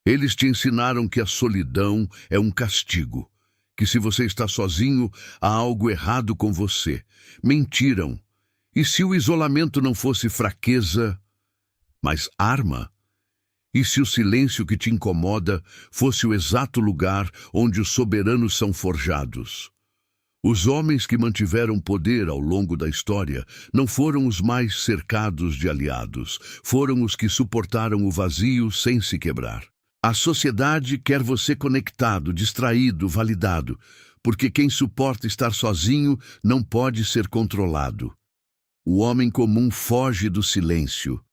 Eles te ensinaram que a solidão é um castigo, que se você está sozinho, há algo errado com você. Mentiram. E se o isolamento não fosse fraqueza, mas arma? E se o silêncio que te incomoda fosse o exato lugar onde os soberanos são forjados? Os homens que mantiveram poder ao longo da história não foram os mais cercados de aliados, foram os que suportaram o vazio sem se quebrar. A sociedade quer você conectado, distraído, validado, porque quem suporta estar sozinho não pode ser controlado. O homem comum foge do silêncio.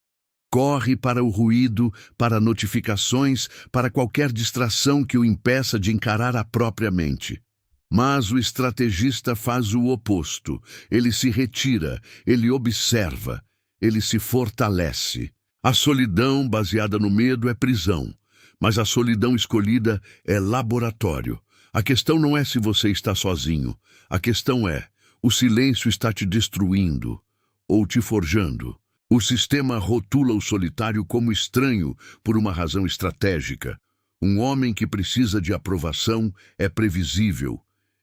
Corre para o ruído, para notificações, para qualquer distração que o impeça de encarar a própria mente. Mas o estrategista faz o oposto. Ele se retira, ele observa, ele se fortalece. A solidão baseada no medo é prisão, mas a solidão escolhida é laboratório. A questão não é se você está sozinho. A questão é, o silêncio está te destruindo ou te forjando. O sistema rotula o solitário como estranho por uma razão estratégica. Um homem que precisa de aprovação é previsível.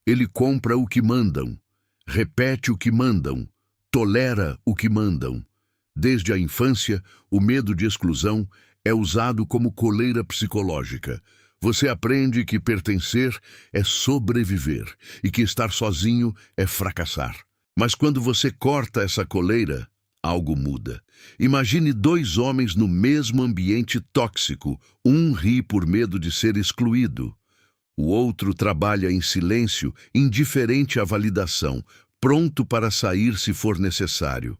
Ele compra o que mandam, repete o que mandam, tolera o que mandam. Desde a infância, o medo de exclusão é usado como coleira psicológica. Você aprende que pertencer é sobreviver e que estar sozinho é fracassar. Mas quando você corta essa coleira, algo muda. Imagine dois homens no mesmo ambiente tóxico. Um ri por medo de ser excluído. O outro trabalha em silêncio, indiferente à validação, pronto para sair se for necessário.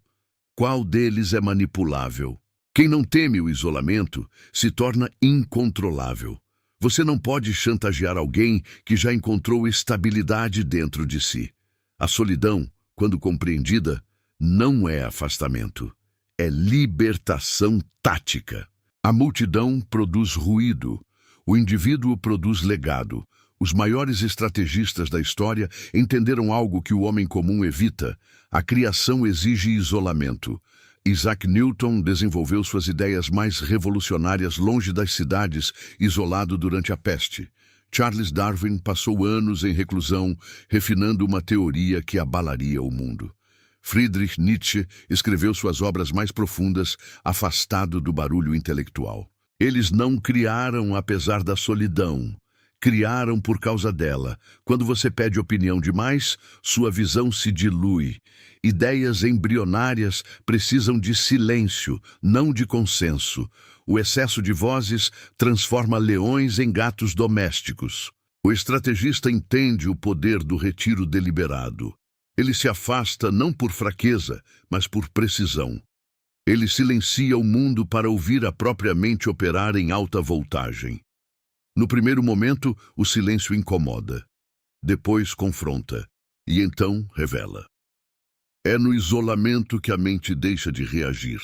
Qual deles é manipulável? Quem não teme o isolamento se torna incontrolável. Você não pode chantagear alguém que já encontrou estabilidade dentro de si. A solidão, quando compreendida, não é afastamento, é libertação tática. A multidão produz ruído, o indivíduo produz legado. Os maiores estrategistas da história entenderam algo que o homem comum evita: a criação exige isolamento. Isaac Newton desenvolveu suas ideias mais revolucionárias longe das cidades, isolado durante a peste. Charles Darwin passou anos em reclusão, refinando uma teoria que abalaria o mundo. Friedrich Nietzsche escreveu suas obras mais profundas, afastado do barulho intelectual. Eles não criaram apesar da solidão, criaram por causa dela. Quando você pede opinião demais, sua visão se dilui. Ideias embrionárias precisam de silêncio, não de consenso. O excesso de vozes transforma leões em gatos domésticos. O estrategista entende o poder do retiro deliberado. Ele se afasta não por fraqueza, mas por precisão. Ele silencia o mundo para ouvir a própria mente operar em alta voltagem. No primeiro momento, o silêncio incomoda. Depois confronta. E então revela. É no isolamento que a mente deixa de reagir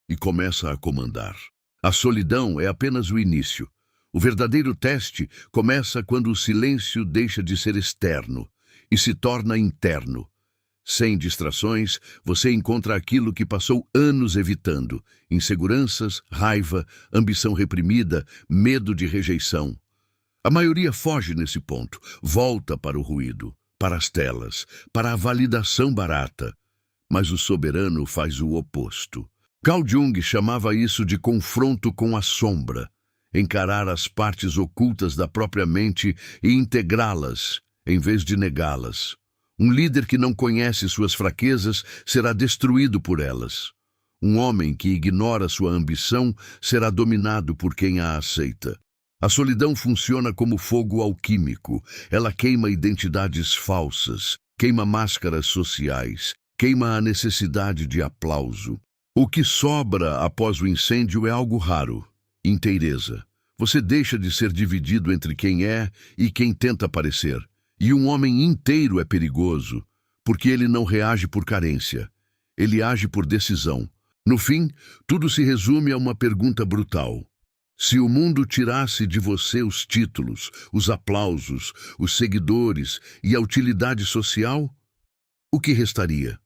e começa a comandar. A solidão é apenas o início. O verdadeiro teste começa quando o silêncio deixa de ser externo e se torna interno. Sem distrações, você encontra aquilo que passou anos evitando: inseguranças, raiva, ambição reprimida, medo de rejeição. A maioria foge nesse ponto, volta para o ruído, para as telas, para a validação barata. Mas o soberano faz o oposto. Carl Jung chamava isso de confronto com a sombra, encarar as partes ocultas da própria mente e integrá-las, em vez de negá-las. Um líder que não conhece suas fraquezas será destruído por elas. Um homem que ignora sua ambição será dominado por quem a aceita. A solidão funciona como fogo alquímico. Ela queima identidades falsas, queima máscaras sociais, queima a necessidade de aplauso. O que sobra após o incêndio é algo raro: inteireza. Você deixa de ser dividido entre quem é e quem tenta parecer. E um homem inteiro é perigoso, porque ele não reage por carência. Ele age por decisão. No fim, tudo se resume a uma pergunta brutal. Se o mundo tirasse de você os títulos, os aplausos, os seguidores e a utilidade social, o que restaria?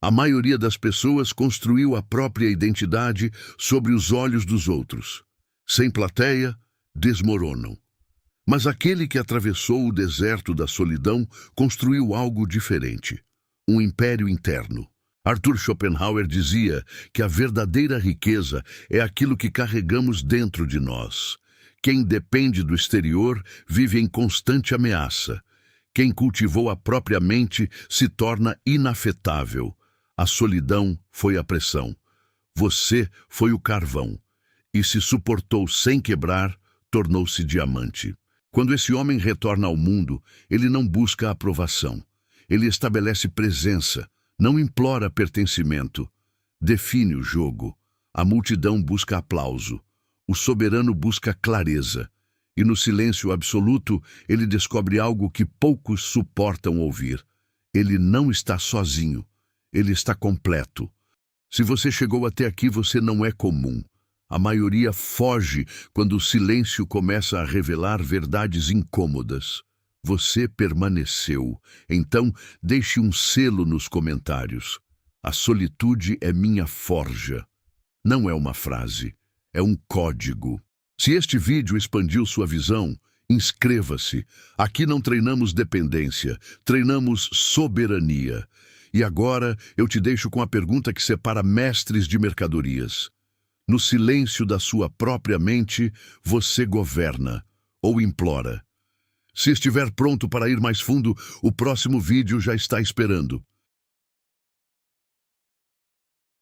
A maioria das pessoas construiu a própria identidade sobre os olhos dos outros. Sem plateia, desmoronam. Mas aquele que atravessou o deserto da solidão construiu algo diferente, um império interno. Arthur Schopenhauer dizia que a verdadeira riqueza é aquilo que carregamos dentro de nós. Quem depende do exterior vive em constante ameaça. Quem cultivou a própria mente se torna inafetável. A solidão foi a pressão. Você foi o carvão. E se suportou sem quebrar, tornou-se diamante. Quando esse homem retorna ao mundo, ele não busca aprovação. Ele estabelece presença, não implora pertencimento. Define o jogo. A multidão busca aplauso. O soberano busca clareza. E no silêncio absoluto, ele descobre algo que poucos suportam ouvir. Ele não está sozinho. Ele está completo. Se você chegou até aqui, você não é comum. A maioria foge quando o silêncio começa a revelar verdades incômodas. Você permaneceu. Então, deixe um selo nos comentários. A solitude é minha forja. Não é uma frase, é um código. Se este vídeo expandiu sua visão, inscreva-se. Aqui não treinamos dependência, treinamos soberania. E agora eu te deixo com a pergunta que separa mestres de mercadorias. No silêncio da sua própria mente, você governa ou implora. Se estiver pronto para ir mais fundo, o próximo vídeo já está esperando.